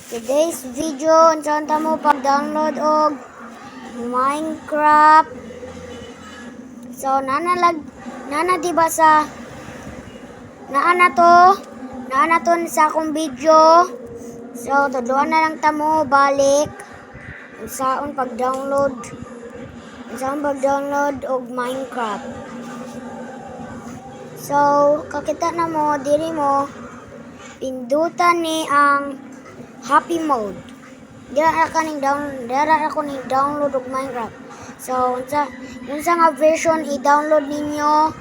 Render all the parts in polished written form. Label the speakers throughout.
Speaker 1: Today's video, unsaon ta mo pag-download og Minecraft. So nana diba sa naana to sa akong video. So tudloan na lang ta mo balik unsaon pag-download og Minecraft. So kakita na mo diri mo pindutan ni ang happy mode. Dira ako ning download og Minecraft. So unsa nga version i-download ninyo,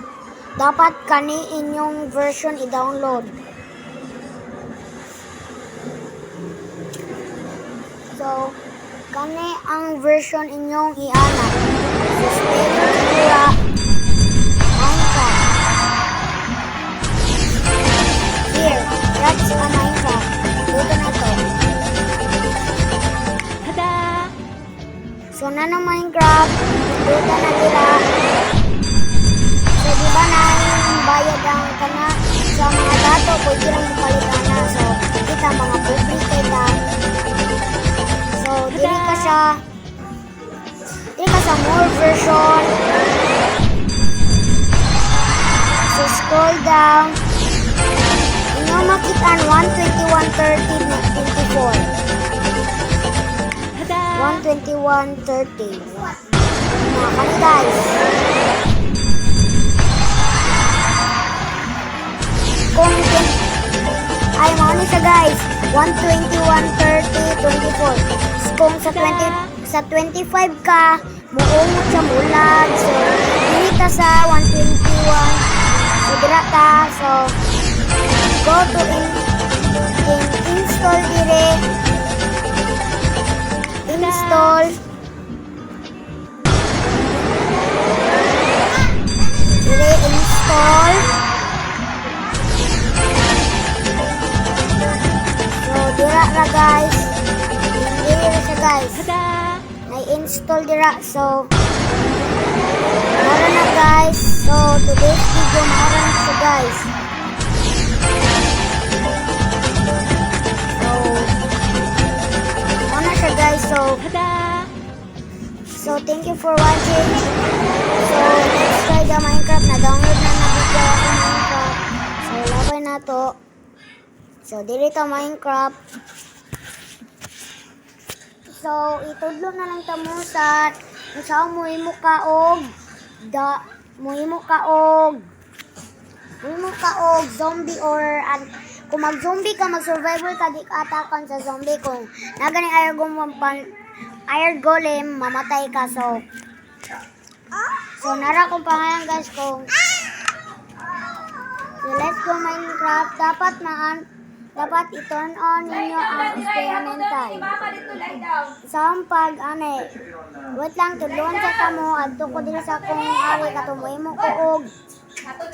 Speaker 1: dapat kani inyong version i-download. So kani ang version inyong i-anak. So dira Minecraft. Here, that's a Minecraft. Dito na to.
Speaker 2: Tada!
Speaker 1: So nano Minecraft, dito na dira. So di ba na yung bayad ang kana sa mga dato pwede lang mapalitan na. So kita mga duplicate na. So dili ka sa more version. So scroll down. Inyo makita 121.30.24.
Speaker 2: Tada!
Speaker 1: 121.30. Nah, kani guys. Kung ay mo ni siya guys. 121.30.24. Kung sa 25 ka, muumot siya mulag. So, dili ta sa 121. So, dira ta. So, go to install dire. Install. Dire install. So dira ra guys. Dira siya guys.
Speaker 2: Tada!
Speaker 1: Na-install dira. So mara na guys. So today's video mara na siya guys. So guys, so thank you for watching. So let's try the Minecraft. Na-download na video ako Minecraft. So labay na to. So dili to Minecraft. So itudlo na lang ta mo sa muhimo ka og zombie or kung mag-zombie ka, mag-survival ka, di ka atakan sa zombie. Kung nagani iron golem, mamatay ka. So nara kong pangalan guys kung so let's go Minecraft. Dapat i-turn on ninyo ang experimental. Sa wait lang, tudloan sa kamo, adto ko din sa kong ari, katumoy mo ko og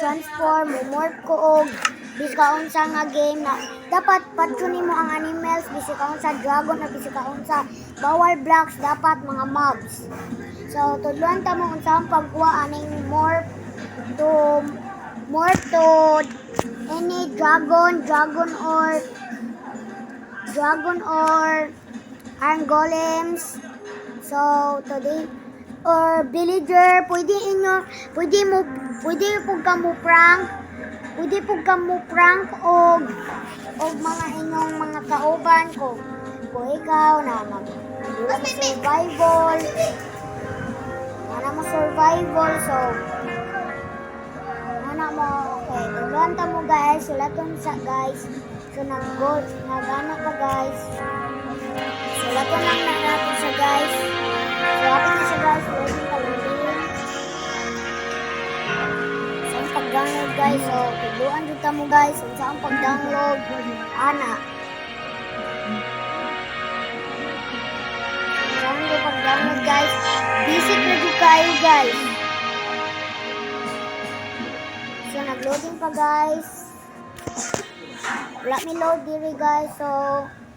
Speaker 1: transform, morph ko og bisikaon sa nga game na dapat patsunin mo ang animals, bisikaon sa dragon na bisikaon sa bawal blocks, dapat mga mobs. So tudloan ta mo unsang pagkuha aning morph to any dragon or iron golems. So today or villager, pwede po ka mo prank og mga inyong mga kauban kung ikaw na survival. So okay, tuluan ta mo guys, sulaton sa guys. So nagana ka guys, sulaton lang na natin sa guys. So ako na siya guys, loading ka loading. So ang pag-download guys, so tuluan dito mo guys, sa ang pag-download ana. So ang pag-download guys, basic na dito kayo guys. So nag-loading pa guys. Wala mi load diri guys. So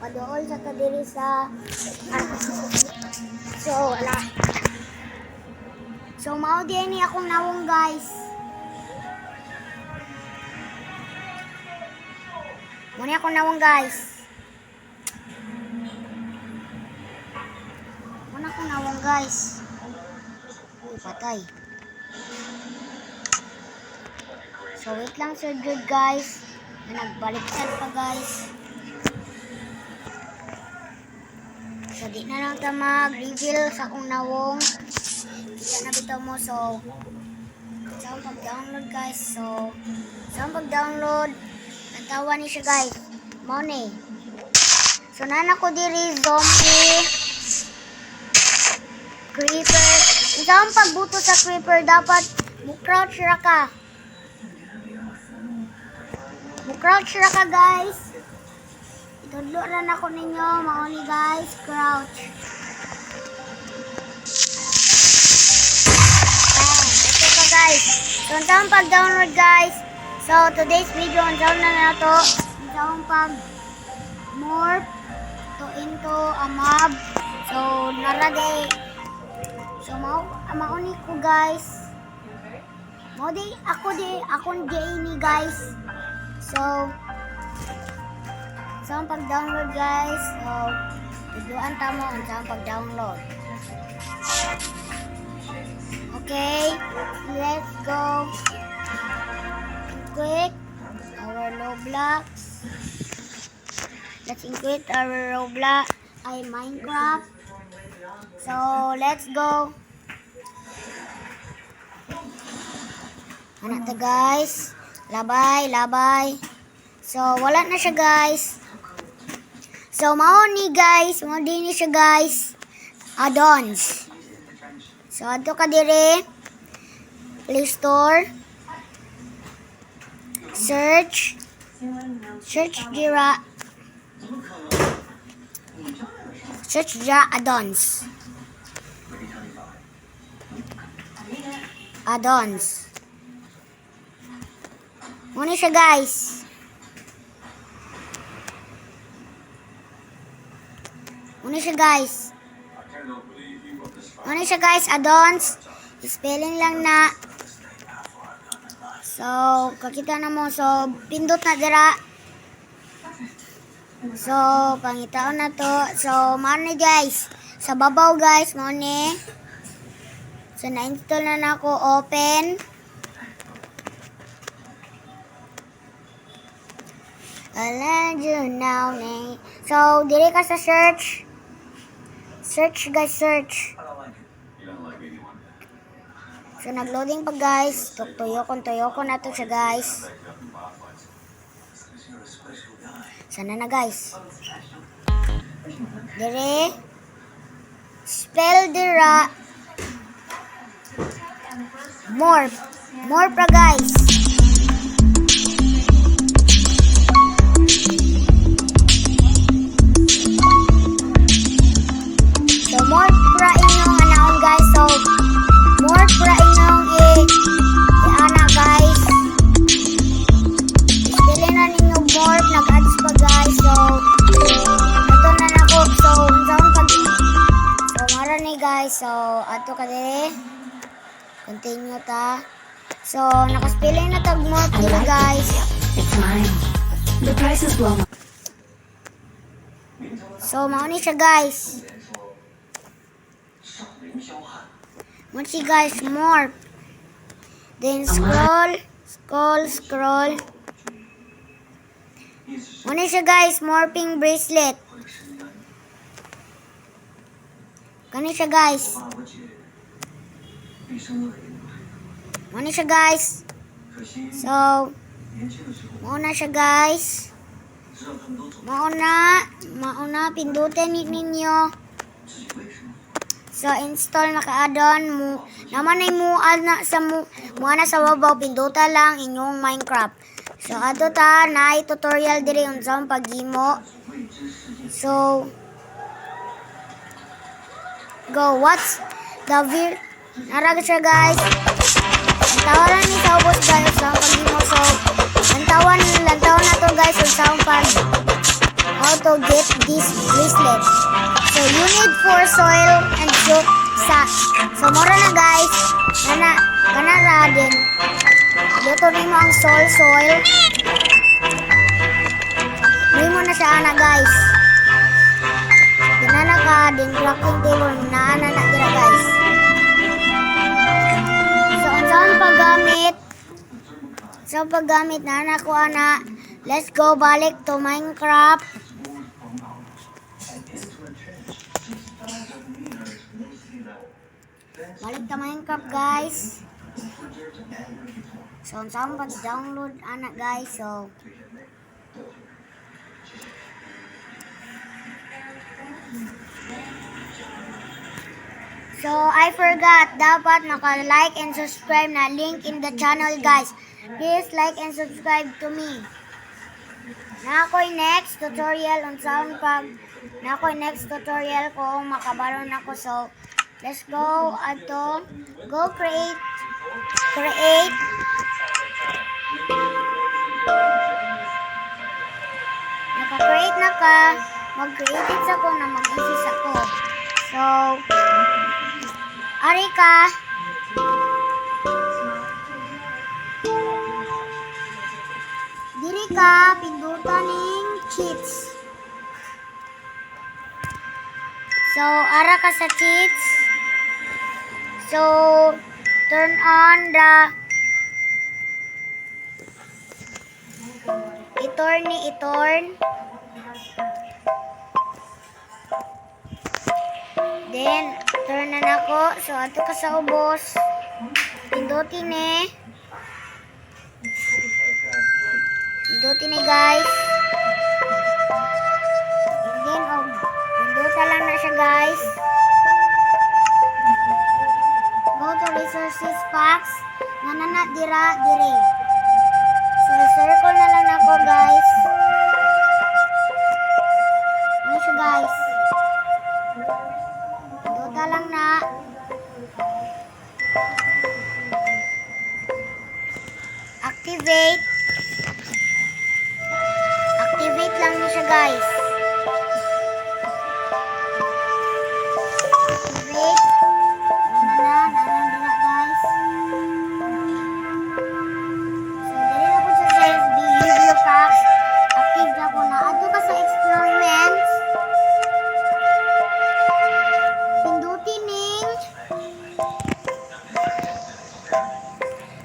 Speaker 1: paduol sa ta diri sa so wala. So mao ni akong nawong guys. Muna akong nawong guys. guys. Uy, patay. So, wait lang Sir Jude, guys. Nagbaliktad pa, guys. So, di na lang ta mag-reveal sa akong nawong. Kita na bitaw mo. So, sa akong pag-download, guys. So, sa akong pag-download, natawa ni siya, guys. Money. So, nana ko diri zombie, creeper. Sa akong pagbuto sa creeper, dapat mu-crouch ra ka. Mu-crouch ra ka, guys. Tudlo ran ako ninyo, mauni guys, crouch. Okay pa guys. So, ang pag-download guys. So, today's video, ang sound na to. Ang pag-morph to into a mob. So, naragay. So, mauni ko guys. Akong ni guys. So, ang pag-download guys. So, tuduan tamo ang pag-download. Okay, let's go. Quick, our Roblox. Let's include our Roblox. Minecraft. So, let's go. Ano to guys? Labay. So, wala na siya guys. So, mao din siya guys, add-ons. So, ato ka dire, Play Store, search dira add-ons. Muna siya guys. Ano siya guys, add-ons. Spelling lang na. So, kakita na mo. So, pindot na dira. So, pangitaon na to. So, maano guys. Sa babaw guys, maano. So, na-install na ako. Open. So, diri ka sa search. Search guys, search. So, nag-loading pa guys. Tuyo ko na to siya guys. Sana na guys. Dire. Spell dira. Morph pa guys. So, morph pra inyong anaon guys. So, morph pra inyong i-ana guys. Spelling na ninyo morph. Nag-adds pa guys. So, ito na nako. So, marani guys. So, ato ka dire. Continue ta. So, nakaspelling na tag morph dito guys.
Speaker 2: It's mine. The price is low.
Speaker 1: So, mauni siya guys. Munsi guys, morph. Then scroll. Muna siya guys, morphing bracelet. Kani siya guys. Muna siya guys. So, mauna siya guys. Mauna pindutin ninyo. So, install na ka-add-on mo. Naman ay na sa babaw, pinduta lang inyong Minecraft. So, ato ta, na tutorial diri yung sa paghimo. So, go. What's the narag siya guys. Ang tawaran ni sa ubos guys sa paghimo. So, lantawan na to guys sa how to get this bracelet. So, you need 4 soil and sack. So, mura na guys. Kanara din. Luto rin mo ang soil. May mo na siya guys. Dinana ka din crafting table. Naana na dira guys. So paggamit na nako ana, let's go balik to Minecraft. Balik to Minecraft guys. So saan pag-download ana guys. So I forgot, dapat naka-like and subscribe na link in the channel guys. Please like and subscribe to me. Na ako'y next tutorial on sound pag na ako'y next tutorial kung makabaron ako. So let's go ato. Go create. Naka-create na ka. Mag-create ako na mag-isis ako. So ari ka. Diri ka pindutan ning cheats. So ara ka sa cheats. So turn on the itorn. Then turn na nako. So ato ka sa ubos. Pindutin guys. And then pinduta lang na siya guys. Go to resources packs. Nanana dire. So circle na lang ako guys. Ano siya guys? Pinduta lang na. Activate lang niya siya guys. Activate. Nanana guys. So dali na po sa sales behavior packs. Active na po na. Ato ka sa experiments. Pindutin ning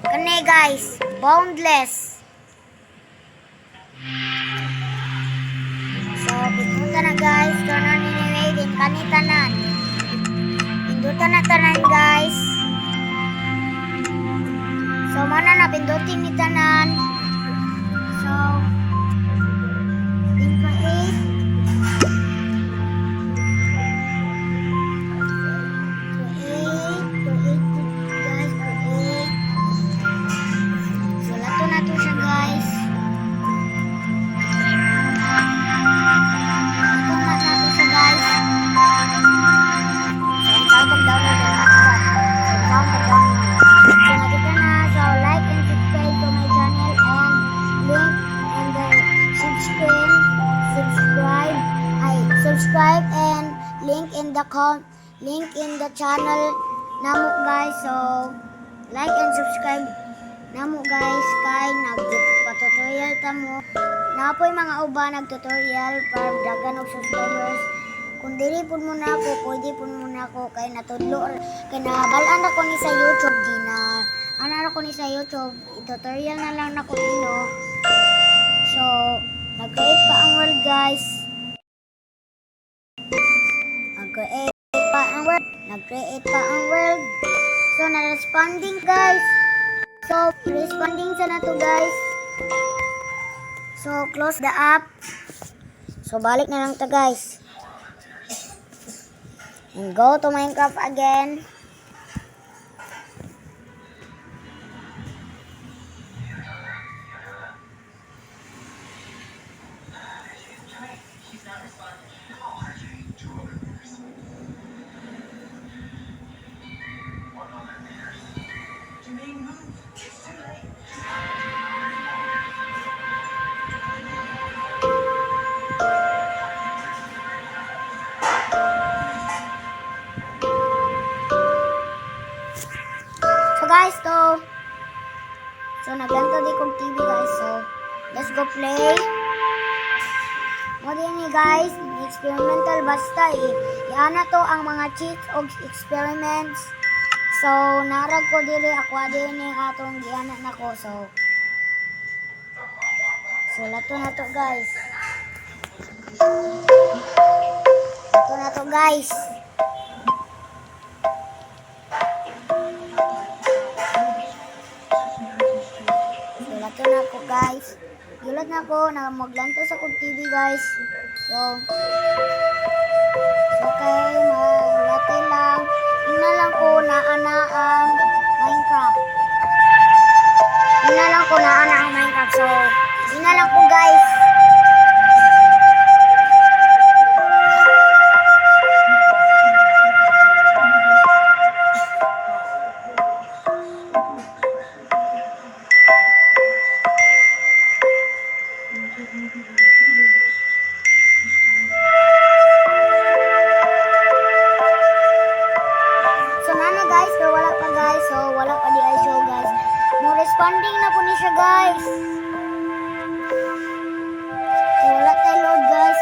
Speaker 1: kani guys. Boundless. So, pinduta na guys. Turn on anyway. Din kanitanan. Pinduta na tanan guys. So, mana na pindutin ni tanan. So, din create. Guys, create. So, lato na to siya guys. Subscribe and link in the channel namo guys. So like and subscribe namo guys kay nagpa-tutorial tamo. Napoy mga uba nag-tutorial para dagan og subscribers. Kung dili pud mo na ako, pwede pud mo na ako kay natudlo kay nabalaan ako ni sa YouTube ana ako ni sa YouTube. Tutorial na lang nako dino. So nag-create pa ang world guys. Nag-create pa ang world. So, na-responding guys. So, responding sa na to guys. So, close the app. So, balik na lang to guys. And go to Minecraft again. Guys, so naglanto di kong TV guys. So let's go play. Mo din ni guys, experimental basta iana to ang mga cheats og experiments. So narag ko dili ako din ni atong giana nako. So So, lato na to, guys. Lato na to, guys. So, lato na ko, guys. Gulat na ko na maglanto sa kong TV, guys. So, okay, malatay lang. Tingnan lang ko na ana ang Minecraft. Tingnan lang ko na ana ang Minecraft. So, tingnan lang ko, guys. So, nana, guys. So, wala pa, guys. So, wala pa di ay show, guys. Mo responding na po ni siya, guys. So, wala tayo load, guys.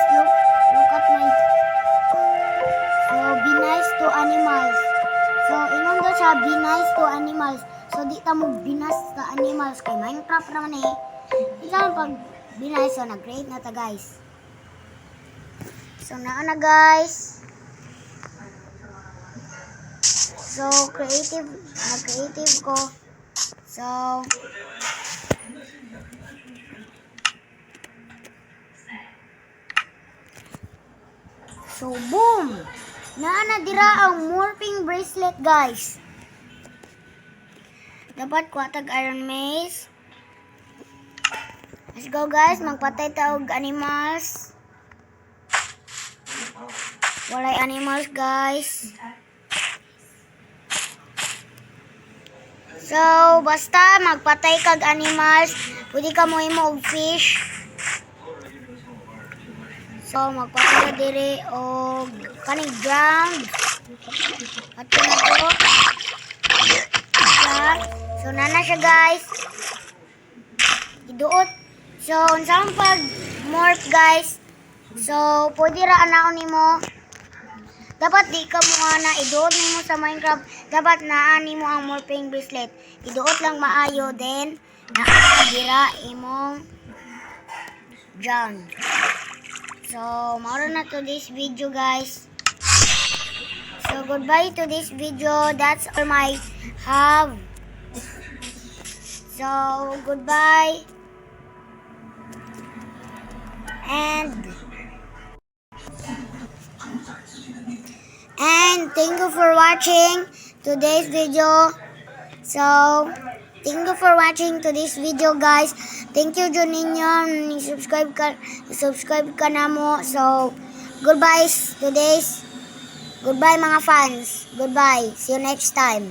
Speaker 1: Look at my... So, be nice to animals. So, ingon daw siya, be nice to animals. So, di ta mo binas sa animals. Kay Minecraft naman eh. Isa pag be nice, so, nag-create na ta, guys. So, na guys. So, nag-creative ko. So, boom! Naana dira ang morphing bracelet, guys. Dapat kuhatag iron mace. Let's go, guys. Magpatay taog animals. Walay animals, guys. So, basta magpatay kag animals, pwede ka mo imo og fish. So, magpatay ka diri og kaning ground. Ato na to. So, nana siya, guys. Iduot. So, unsang pag morph, guys. So, pwede ra anaon nimo. Dapat di ka mo na iduot mo sa Minecraft. Dapat naani mo ang morphing bracelet. Iduot lang maayo. Then, nakakadira imong dyan. So, mauro na to this video, guys. So, goodbye to this video. That's all my have. So, goodbye. And thank you for watching today's video. So, thank you for watching today's video, guys. Thank you, Juninho. Subscribe ka na mo. So, goodbye mga fans. Goodbye. See you next time.